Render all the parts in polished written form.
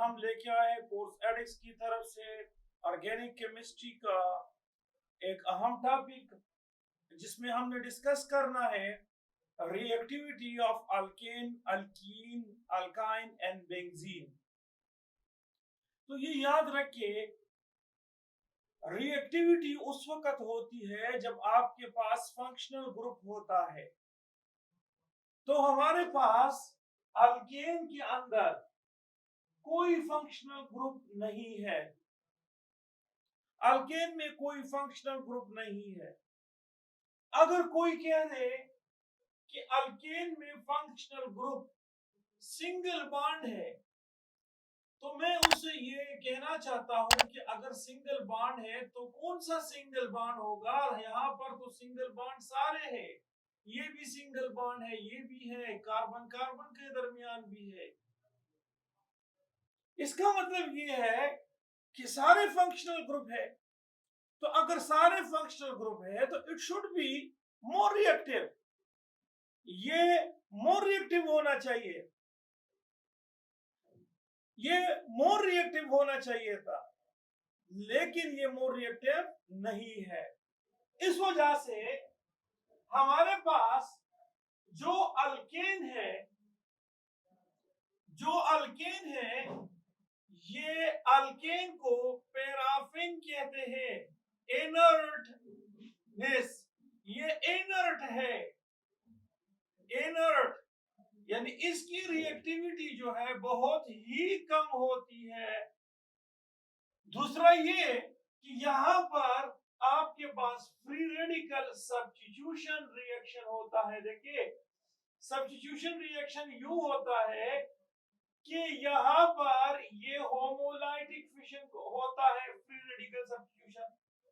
हम लेके आए कोर्स एडिक्स की तरफ से ऑर्गेनिक केमिस्ट्री का एक अहम टॉपिक, जिसमें हमने डिस्कस करना है reactivity of alkane, alkyne, alkyne and benzene. तो ये याद रखिए, रिएक्टिविटी उस वक्त होती है जब आपके पास फंक्शनल ग्रुप होता है। तो हमारे पास अल्केन के अंदर कोई फंक्शनल ग्रुप नहीं है, अल्केन में कोई फंक्शनल ग्रुप नहीं है। अगर कोई कह दे कि अल्केन में फंक्शनल ग्रुप सिंगल बॉन्ड है, तो मैं उससे ये कहना चाहता हूं कि अगर सिंगल बॉन्ड है तो कौन सा सिंगल बॉन्ड होगा? यहाँ पर तो सिंगल बॉन्ड सारे हैं, ये भी सिंगल बॉन्ड है, ये भी है, कार्बन कार्बन के दरमियान भी है। इसका मतलब ये है कि सारे फंक्शनल ग्रुप है। तो अगर सारे फंक्शनल ग्रुप है तो it should be more reactive, ये मोर रिएक्टिव होना चाहिए, ये मोर रिएक्टिव होना चाहिए था, लेकिन ये मोर रिएक्टिव नहीं है। इस वजह से हमारे पास जो अल्केन है, ये अल्केन को पैराफिन कहते हैं। इनर्टनेस, ये इनर्ट है, इनर्ट यानी इसकी रिएक्टिविटी जो है बहुत ही कम होती है। दूसरा ये कि यहाँ पर आपके पास फ्री रेडिकल सब्स्टिट्यूशन रिएक्शन होता है। देखिए, सब्स्टिट्यूशन रिएक्शन यूं होता है कि यहाँ पर ये होमोलाइटिक फिशन होता है, फ्री रेडिकल सब्स्टिट्यूशन।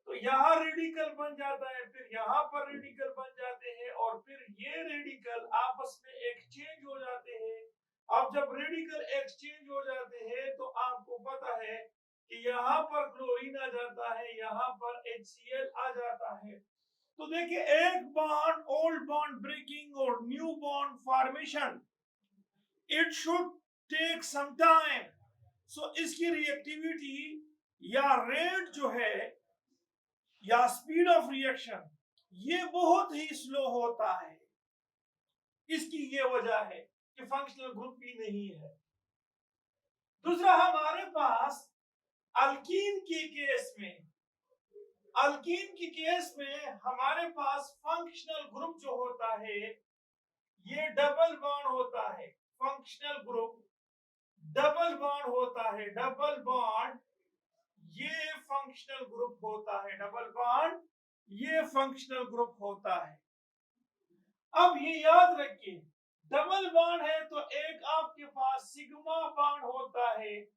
तो यहाँ रेडिकल बन जाता है, फिर यहाँ पर रेडिकल बन जाते हैं, और फिर ये रेडिकल आपस में एक्सचेंज हो जाते हैं। अब जब रेडिकल एक्सचेंज हो जाते हैं तो आपको पता है कि यहाँ पर क्लोरीन आ जाता है, यहाँ पर HCl आ जाता है। तो देखिए, एक बॉन्ड, ओल्ड बॉन्ड ब्रेकिंग और new bond formation, it should take some time. So इसकी रिएक्टिविटी या रेट जो है या स्पीड ऑफ रिएक्शन, ये बहुत ही स्लो होता है। इसकी ये वजह है कि फंक्शनल ग्रुप भी नहीं है। दूसरा, हमारे पास अल्कीन के केस में हमारे पास फंक्शनल ग्रुप जो होता है ये डबल बॉन्ड होता है। फंक्शनल ग्रुप डबल बॉन्ड होता है, डबल बॉन्ड ये फंक्शनल ग्रुप होता है, डबल बॉन्ड ये फंक्शनल ग्रुप होता है। अब ये याद रखिए, डबल बॉन्ड है तो एक आपके पास सिग्मा बॉन्ड होता है,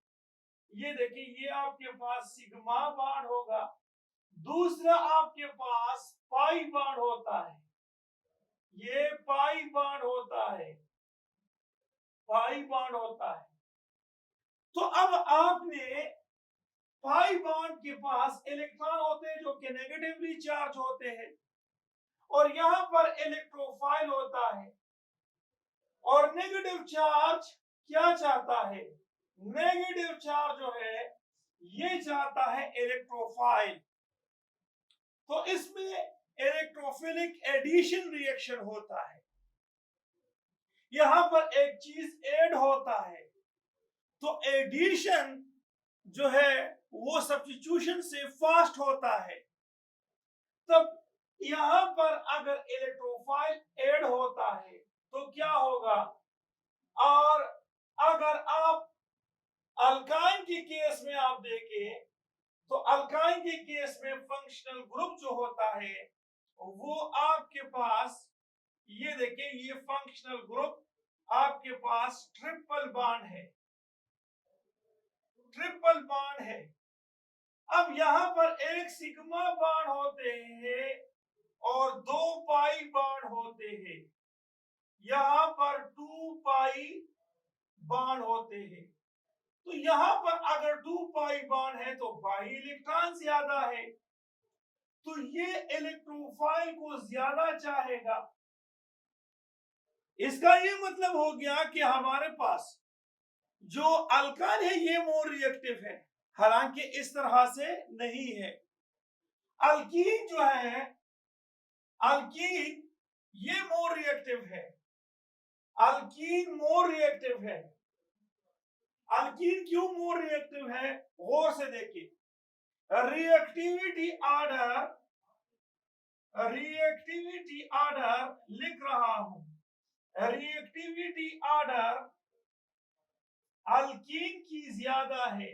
ये देखिए, ये आपके पास सिग्मा बॉन्ड होगा। दूसरा आपके पास पाई बॉन्ड होता है, ये पाई बॉन्ड होता है, पाई बॉन्ड होता है। तो अब आपने पाई बॉन्ड के पास इलेक्ट्रॉन होते हैं जो कि नेगेटिवली चार्ज होते हैं, और यहां पर इलेक्ट्रोफाइल होता है। और नेगेटिव चार्ज क्या चाहता है? नेगेटिव चार्ज जो है ये चाहता है इलेक्ट्रोफाइल। तो इसमें इलेक्ट्रोफिलिक एडिशन रिएक्शन होता है, यहां पर एक चीज ऐड होता है। तो एडिशन जो है वो सब्स्टिट्यूशन से फास्ट होता है। तब यहां पर अगर इलेक्ट्रोफाइल ऐड होता है तो क्या होगा? और अगर आप अल्काइन के केस में आप देखें तो अल्काइन के केस में फंक्शनल ग्रुप जो होता है वो आपके पास, ये देखिए, ये फंक्शनल ग्रुप आपके पास ट्रिपल बॉन्ड है, ट्रिपल बॉन्ड है। अब यहां पर एक सिग्मा बॉन्ड होते हैं और दो पाई बॉन्ड होते हैं, यहां पर 2 पाई बॉन्ड होते हैं। तो यहां पर अगर 2 पाई बॉन्ड है तो पाई इलेक्ट्रॉन ज्यादा है, तो ये इलेक्ट्रोफाइल को ज्यादा चाहेगा। इसका ये मतलब हो गया कि हमारे पास जो अल्कान है ये मोर रिएक्टिव है, हालांकि इस तरह से नहीं है। अल्कीन जो है, अल्कीन ये मोर रिएक्टिव है, अल्कीन मोर रिएक्टिव है। अल्कीन क्यों मोर रिएक्टिव है, गौर से देखिए। रिएक्टिविटी ऑर्डर, रिएक्टिविटी ऑर्डर लिख रहा हूं, रिएक्टिविटी ऑर्डर अल्कीन की ज्यादा है,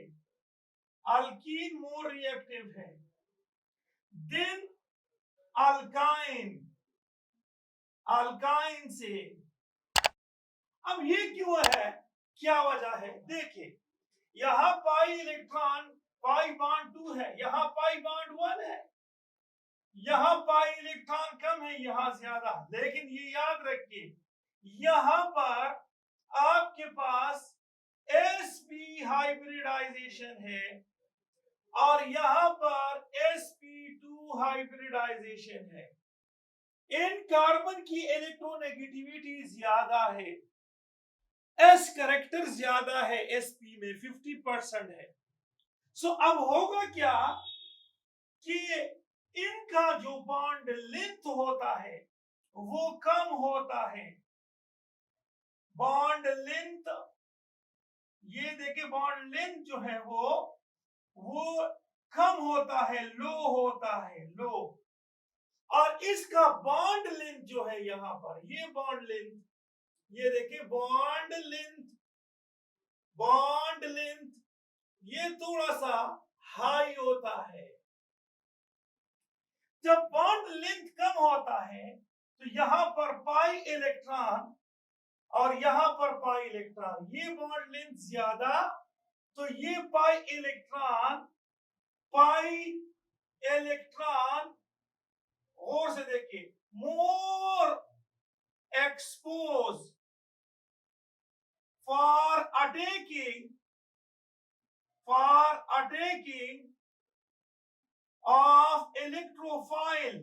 अल्कीन मोर रिएक्टिव है देन अल्काइन, अल्काइन से। अब ये क्यों है, क्या वजह है, देखिए यहां पाई इलेक्ट्रॉन, पाई बॉन्ड 2 है, यहां पाई बॉन्ड 1 है, यहां पाई इलेक्ट्रॉन कम है, यहां ज्यादा। लेकिन ये याद रखिए यहां पर आपके पास sp हाइब्रिडाइजेशन है और यहां पर sp2 हाइब्रिडाइजेशन है। इन कार्बन की इलेक्ट्रोनेगेटिविटी ज्यादा है, s करेक्टर ज्यादा है, sp में 50% है। सो अब होगा क्या कि इनका जो बॉन्ड लेंथ होता है वो कम होता है, बॉन्ड लेंथ, ये देखिए बॉन्ड लेंथ जो है वो कम होता है, लो होता है, लो। और इसका बॉन्ड लेंथ जो है यहां पर, ये बॉन्ड लेंथ, ये देखिए बॉन्ड लेंथ, बॉन्ड लेंथ ये थोड़ा सा हाई होता है। जब बॉन्ड लेंथ कम होता है तो यहां पर पाई इलेक्ट्रॉन और यहां पर पाई इलेक्ट्रॉन, ये बॉन्ड लेंथ ज्यादा, तो ये पाई इलेक्ट्रॉन, पाई इलेक्ट्रॉन और से देखिए मोर expose for attacking, for attacking of electrophile,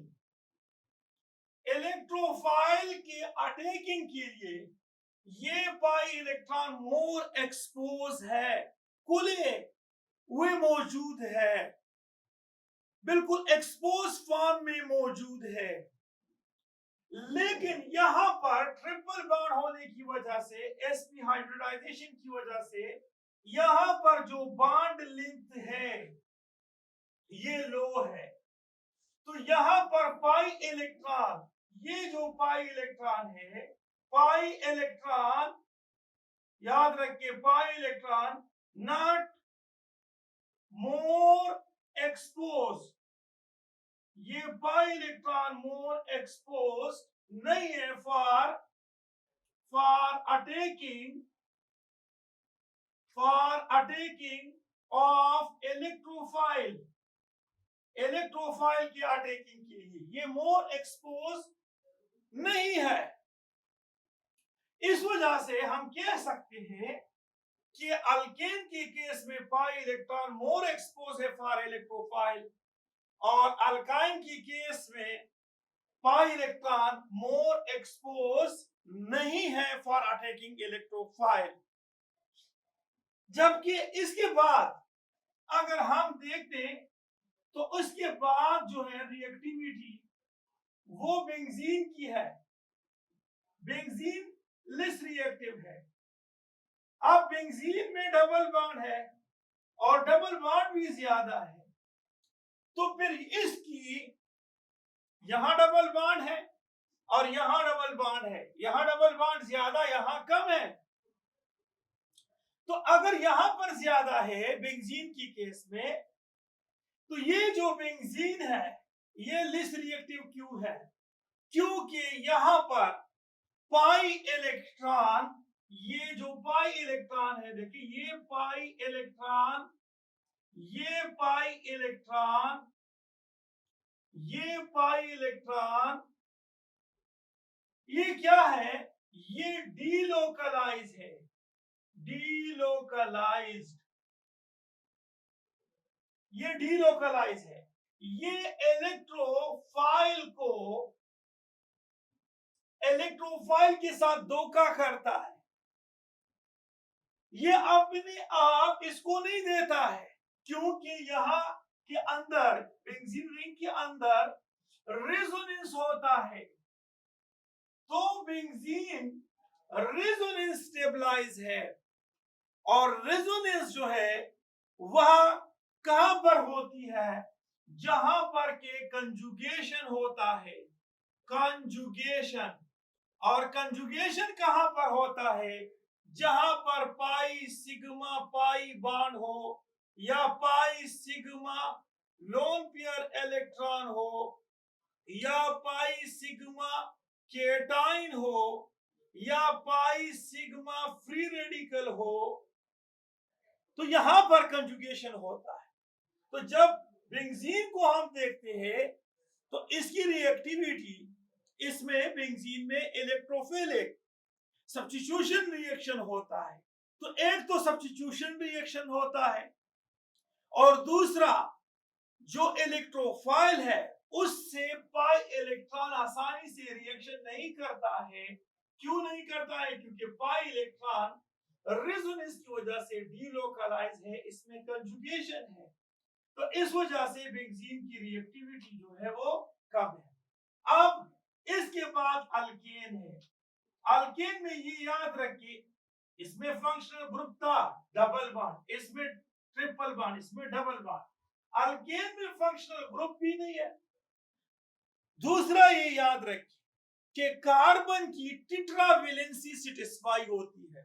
electrophile के अटैकिंग के लिए ये पाई इलेक्ट्रॉन मोर एक्सपोज है, खुले हुए मौजूद है, बिल्कुल एक्सपोज फॉर्म में मौजूद है। लेकिन यहां पर ट्रिपल बॉन्ड होने की वजह से, sp हाइब्रिडाइजेशन की वजह से यहां पर जो बॉन्ड लेंथ है ये लो है, तो यहां पर पाई इलेक्ट्रॉन, ये जो पाई इलेक्ट्रॉन है, पाई इलेक्ट्रॉन याद रखिए, pi electron not more expose, ये पाई इलेक्ट्रॉन मोर एक्सपोज नहीं है for, for attacking, for attacking of electrophile, electrophile की अटैकिंग के लिए ये मोर एक्सपोज नहीं है। इस वजह से हम कह सकते हैं कि अल्केन के केस में पाई इलेक्ट्रॉन मोर एक्सपोज है फॉर इलेक्ट्रोफाइल और अल्काइन की केस में पाई इलेक्ट्रॉन मोर एक्सपोज नहीं है फॉर अटैकिंग इलेक्ट्रोफाइल। जबकि इसके बाद अगर हम देखते हैं तो उसके बाद जो है रिएक्टिविटी वो बेंजीन की है, बेंजीन लेस रिएक्टिव है। अब बेंजीन में डबल बॉन्ड है और डबल बॉन्ड भी ज्यादा है, तो फिर इसकी यहां डबल बॉन्ड है और यहां डबल बॉन्ड है, यहां डबल बॉन्ड ज्यादा, यहां कम है। तो अगर यहां पर ज्यादा है बेंजीन की केस में, तो ये जो बेंजीन है ये लेस रिएक्टिव क्यों है, क्योंकि यहां पर पाई इलेक्ट्रॉन, ये जो पाई इलेक्ट्रॉन है, देखिए ये पाई इलेक्ट्रॉन, ये पाई इलेक्ट्रॉन, ये पाई इलेक्ट्रॉन, ये क्या है, ये डीलोकलाइज है, डीलोकलाइज्ड, ये डीलोकलाइज है। ये इलेक्ट्रोफाइल को, इलेक्ट्रोफाइल के साथ धोखा करता है, ये अपने आप इसको नहीं देता है, क्योंकि यहाँ के अंदर बेंजीन रिंग के अंदर रेजोनेंस होता है। तो बेंजीन रेजोनेंस स्टेबलाइज है, और रेजोनेंस जो है वह कहां पर होती है? जहां पर के कंजुगेशन होता है, कंजुगेशन। और कंजुगेशन कहां पर होता है? जहां पर पाई सिग्मा पाई बॉन्ड हो, या pi sigma lone pair electron हो, या पाई सिग्मा केटाइन हो, या पाई सिग्मा फ्री रेडिकल हो, तो यहां पर कंजुगेशन होता है। तो जब बेंजीन को हम देखते हैं तो इसकी रिएक्टिविटी, इसमें बेंजीन में इलेक्ट्रोफिलिक सब्स्टिट्यूशन रिएक्शन होता है। तो एक तो सब्स्टिट्यूशन रिएक्शन होता है, और दूसरा जो इलेक्ट्रोफाइल है उससे पाई इलेक्ट्रॉन आसानी से रिएक्शन नहीं करता है। क्यों नहीं करता है? क्योंकि पाई इलेक्ट्रॉन रेजोनेंस की वजह से डीलोकलाइज है, इसमें कंजुगेशन है। तो इस वजह से बेंजीन की रिएक्टिविटी जो है वो कम है। अब इसके बाद अल्केन है। अल्केन में ये याद रखिए, इसमें फंक्शनल ग्रुप था डबल बॉन्ड, इसमें ट्रिपल बॉन्ड, इसमें डबल बॉन्ड। अल्केन में फंक्शनल ग्रुप भी नहीं है। दूसरा ये याद रखिए कि कार्बन की टेट्रावेलेंसी सेटिस्फाई होती है।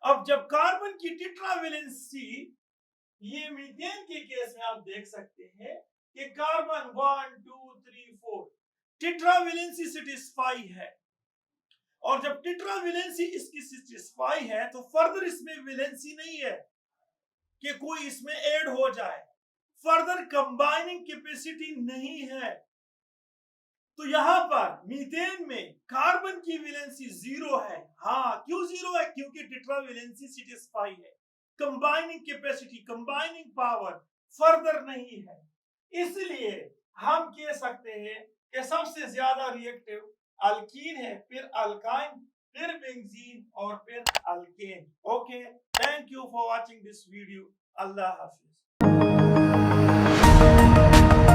अब जब कार्बन की टेट्रावेलेंसी, ये मीथेन के केस में आप देख सकते हैं कि कार्बन 1 2 3 4 टेट्रावेलेंसी सेटिस्फाई है, और जब टेट्रावेलेंसी इसकी सेटिस्फाई है तो फर्दर इसमें वेलेंसी नहीं है कि कोई इसमें ऐड हो जाए, फर्दर कंबाइनिंग कैपेसिटी नहीं है। तो यहां पर मीथेन में कार्बन की वैलेंसी 0 है। हाँ, क्यों 0 है? क्योंकि टेट्रावेलेंसी सेटिस्फाई है, combining capacity, combining power further नहीं है। इसलिए हम कह सकते हैं कि सबसे ज्यादा रिएक्टिव अल्कीन है, फिर अल्काइन, फिर बेंजीन, और फिर alkane. Okay, thank you for watching this video. Allah Hafiz.